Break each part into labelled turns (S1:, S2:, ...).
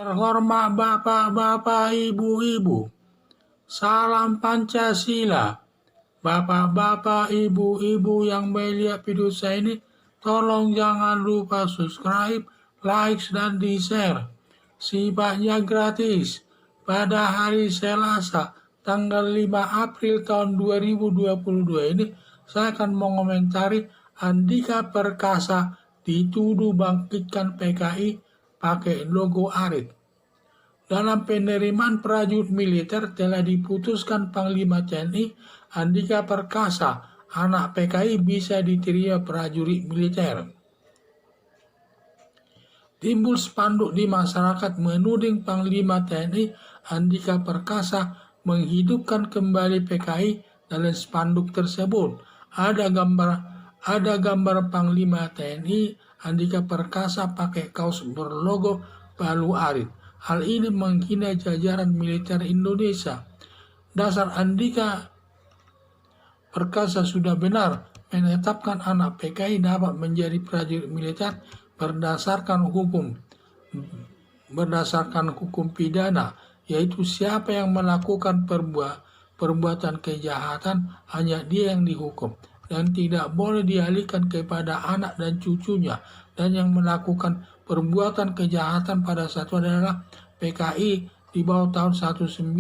S1: Terhormat Bapak-Bapak, Ibu-Ibu, salam Pancasila. Bapak-bapak, Ibu-Ibu yang melihat video saya ini, tolong jangan lupa subscribe, like, dan di-share. Sifatnya gratis. Pada hari Selasa, tanggal 5 April tahun 2022 ini, saya akan mengomentari Andika Perkasa dituduh bangkitkan PKI pakai logo ARID. Dalam penerimaan prajurit militer telah diputuskan Panglima TNI Andika Perkasa, anak PKI bisa diterima prajurit militer. Timbul spanduk di masyarakat menuding Panglima TNI Andika Perkasa menghidupkan kembali PKI. Dalam spanduk tersebut ada gambar Panglima TNI Andika Perkasa pakai kaos berlogo Palu Arit. Hal ini menghina jajaran militer Indonesia. Dasar Andika Perkasa sudah benar menetapkan anak PKI dapat menjadi prajurit militer berdasarkan hukum pidana, yaitu siapa yang melakukan perbuatan kejahatan hanya dia yang dihukum dan tidak boleh dialihkan kepada anak dan cucunya, dan yang melakukan perbuatan kejahatan pada satu adalah PKI di bawah tahun 1965.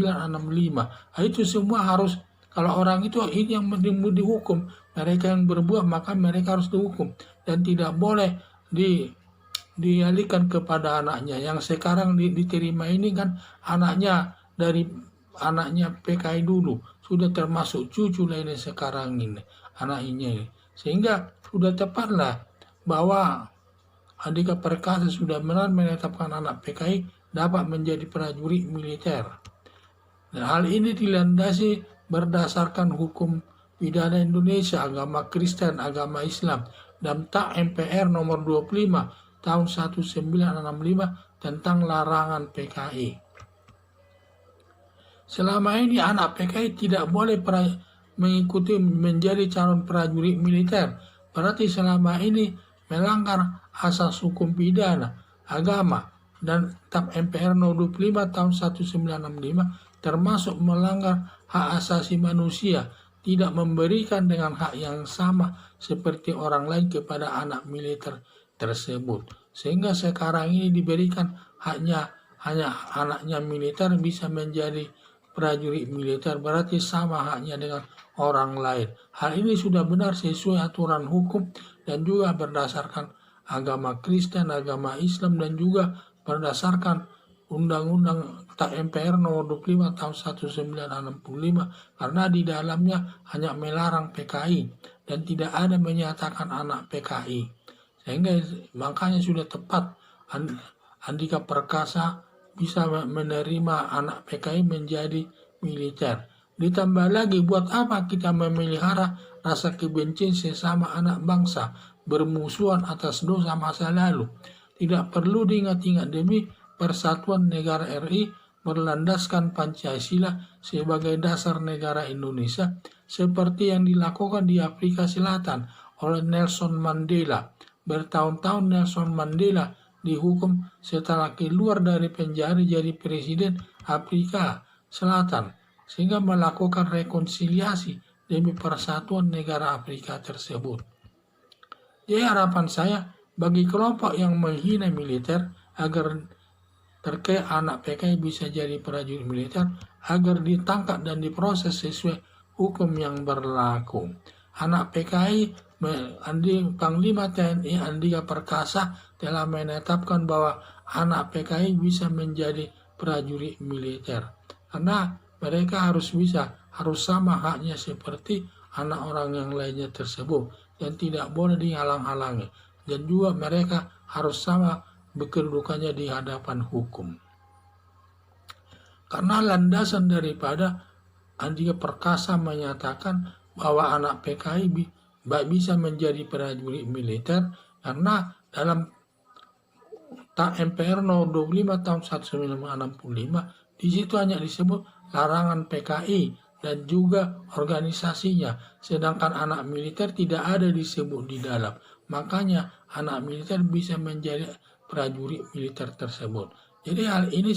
S1: Itu semua harus, kalau orang itu ini yang dihukum, mereka yang berbuat maka mereka harus dihukum dan tidak boleh dialihkan kepada anaknya. Yang sekarang diterima ini kan anaknya PKI dulu, sudah termasuk cucu lainnya sekarang ini, anaknya ini. Sehingga sudah tepatlah bahwa Andika Perkasa sudah benar menetapkan anak PKI dapat menjadi prajurit militer. Dan hal ini dilandasi berdasarkan hukum pidana Indonesia, agama Kristen, agama Islam, dan Tak MPR nomor 25 tahun 1965 tentang larangan PKI. Selama ini anak PKI tidak boleh mengikuti menjadi calon prajurit militer. Berarti selama ini melanggar asas hukum pidana, agama, dan TAP MPR nomor 25 tahun 1965, termasuk melanggar hak asasi manusia, tidak memberikan dengan hak yang sama seperti orang lain kepada anak militer tersebut. Sehingga sekarang ini diberikan hanya anaknya militer bisa menjadi prajurit militer, berarti sama haknya dengan orang lain. Hal ini sudah benar sesuai aturan hukum dan juga berdasarkan agama Kristen, agama Islam, dan juga berdasarkan Undang-Undang Tak MPR nomor 25 tahun 1965, karena di dalamnya hanya melarang PKI dan tidak ada menyatakan anak PKI. Sehingga makanya sudah tepat Andika Perkasa bisa menerima anak PKI menjadi militer. Ditambah lagi, buat apa kita memelihara rasa kebencian sesama anak bangsa, bermusuhan atas dosa masa lalu? Tidak perlu diingat-ingat demi persatuan negara RI berlandaskan Pancasila sebagai dasar negara Indonesia, seperti yang dilakukan di Afrika Selatan oleh Nelson Mandela. Bertahun-tahun Nelson Mandela dihukum setelah keluar dari penjara jadi presiden Afrika Selatan, sehingga melakukan rekonsiliasi demi persatuan negara Afrika tersebut. Jadi harapan saya bagi kelompok yang menghina militer agar terkait anak PKI bisa jadi prajurit militer, agar ditangkap dan diproses sesuai hukum yang berlaku. Anak PKI, Panglima TNI Andika Perkasa telah menetapkan bahwa anak PKI bisa menjadi prajurit militer, karena mereka harus sama haknya seperti anak orang yang lainnya tersebut dan tidak boleh dihalang-halangi, dan juga mereka harus sama kedudukannya di hadapan hukum. Karena landasan daripada Andika Perkasa menyatakan bahwa anak PKI bisa menjadi prajurit militer, karena dalam Tak MPR nomor 25 tahun 1965 di situ hanya disebut larangan PKI dan juga organisasinya, sedangkan anak militer tidak ada disebut di dalam. Makanya anak militer bisa menjadi prajurit militer tersebut. Jadi hal ini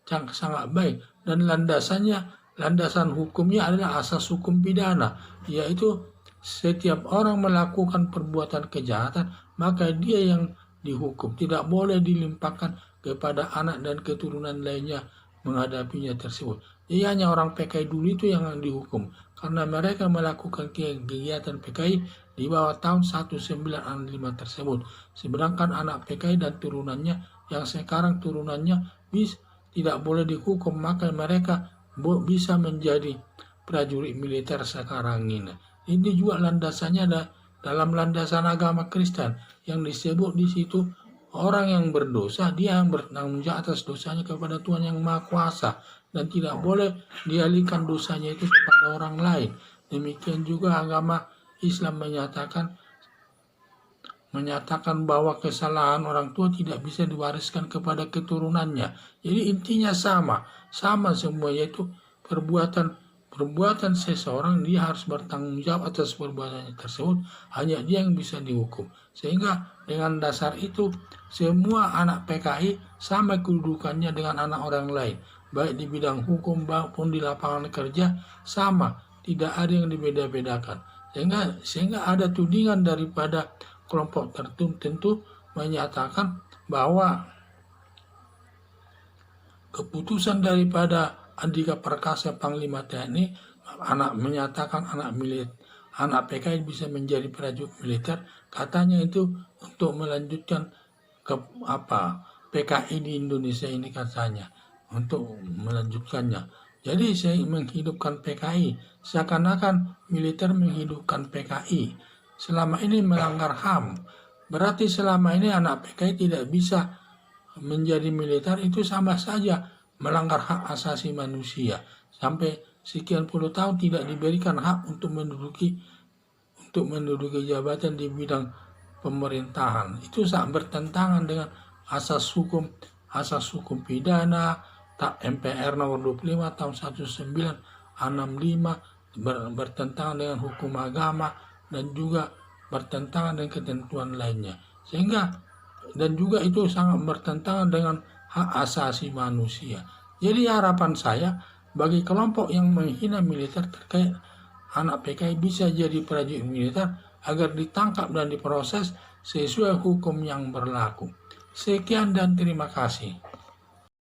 S1: sangat baik dan landasan hukumnya adalah asas hukum pidana, yaitu setiap orang melakukan perbuatan kejahatan maka dia yang dihukum, tidak boleh dilimpahkan kepada anak dan keturunan lainnya menghadapinya tersebut. Jadi hanya orang PKI dulu itu yang dihukum karena mereka melakukan kegiatan PKI di bawah tahun 1965 tersebut. Sedangkan anak PKI dan turunannya yang sekarang turunannya tidak boleh dihukum, maka mereka bisa menjadi prajurit militer sekarang ini. Ini juga landasannya dalam landasan agama Kristen yang disebut di situ orang yang berdosa dia yang bertanggung jawab atas dosanya kepada Tuhan yang Maha Kuasa dan tidak boleh dialihkan dosanya itu kepada orang lain. Demikian juga agama Islam menyatakan bahwa kesalahan orang tua tidak bisa diwariskan kepada keturunannya. Jadi intinya sama semua, yaitu perbuatan seseorang dia harus bertanggung jawab atas perbuatannya tersebut, hanya dia yang bisa dihukum. Sehingga dengan dasar itu semua anak PKI sama kedudukannya dengan anak orang lain, baik di bidang hukum maupun di lapangan kerja sama, tidak ada yang dibeda-bedakan. Sehingga ada tudingan daripada kelompok tertentu menyatakan bahwa keputusan daripada Andika Perkasa Panglima TNI menyatakan anak PKI bisa menjadi prajurit militer, katanya itu untuk melanjutkan PKI di Indonesia ini, katanya untuk melanjutkannya. Jadi saya menghidupkan PKI, seakan-akan militer menghidupkan PKI. Selama ini melanggar HAM, berarti selama ini anak PKI tidak bisa menjadi militer, itu sama saja melanggar hak asasi manusia. Sampai sekian puluh tahun tidak diberikan hak untuk menduduki jabatan di bidang pemerintahan. Itu sangat bertentangan dengan asas hukum pidana MPR nomor 25 tahun 1965, bertentangan dengan hukum agama dan juga bertentangan dengan ketentuan lainnya. Dan juga itu sangat bertentangan dengan hak asasi manusia. Jadi harapan saya bagi kelompok yang menghina militer terkait anak PKI bisa jadi prajurit militer agar ditangkap dan diproses sesuai hukum yang berlaku. Sekian dan terima kasih.